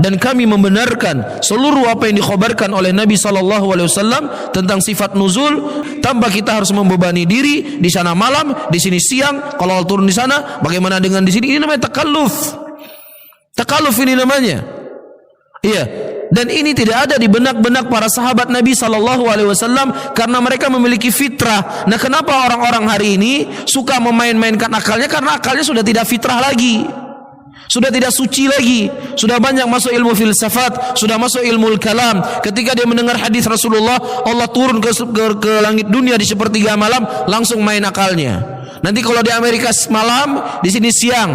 dan kami membenarkan seluruh apa yang dikhabarkan oleh Nabi SAW tentang sifat nuzul, tanpa kita harus membebani diri. Di sana malam, di sini siang. Kalau turun di sana, bagaimana dengan di sini? Ini namanya takalluf. Takalluf ini namanya. Iya. Dan ini tidak ada di benak-benak para sahabat Nabi SAW, karena mereka memiliki fitrah. Nah, kenapa orang-orang hari ini suka memain-mainkan akalnya? Karena akalnya sudah tidak fitrah lagi, sudah tidak suci lagi, sudah banyak masuk ilmu filsafat, sudah masuk ilmu kalam. Ketika dia mendengar hadis Rasulullah, Allah turun ke langit dunia di sepertiga malam, langsung main akalnya. Nanti kalau di Amerika malam, di sini siang.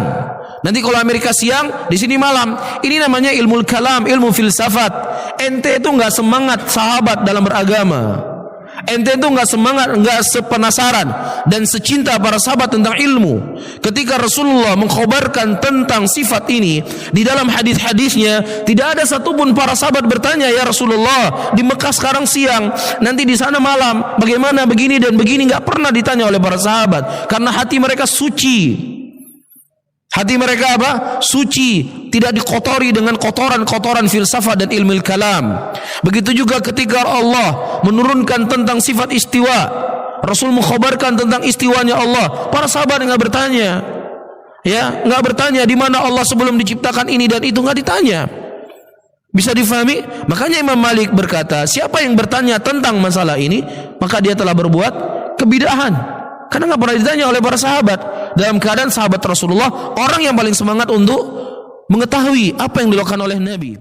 Nanti kalau Amerika siang, di sini malam. Ini namanya ilmu kalam, ilmu filsafat. Ente itu nggak semangat sahabat dalam beragama. Ente itu nggak semangat, nggak sepenasaran dan secinta para sahabat tentang ilmu. Ketika Rasulullah mengkhabarkan tentang sifat ini di dalam hadis-hadisnya, tidak ada satupun para sahabat bertanya, ya Rasulullah, di Mekah sekarang siang, nanti di sana malam, bagaimana begini dan begini? Nggak pernah ditanya oleh para sahabat, karena hati mereka suci. Hati mereka apa? Suci, tidak dikotori dengan kotoran-kotoran filsafat dan ilmu kalam. Begitu juga ketika Allah menurunkan tentang sifat istiwa, Rasul mengkhabarkan tentang istiwanya Allah, para sahabat nggak bertanya, ya, nggak bertanya di mana Allah sebelum diciptakan ini dan itu, nggak ditanya. Bisa difahami? Makanya Imam Malik berkata, siapa yang bertanya tentang masalah ini, maka dia telah berbuat kebidahan. Karena nggak pernah ditanya oleh para sahabat. Dalam keadaan sahabat Rasulullah orang yang paling semangat untuk mengetahui apa yang dilakukan oleh Nabi.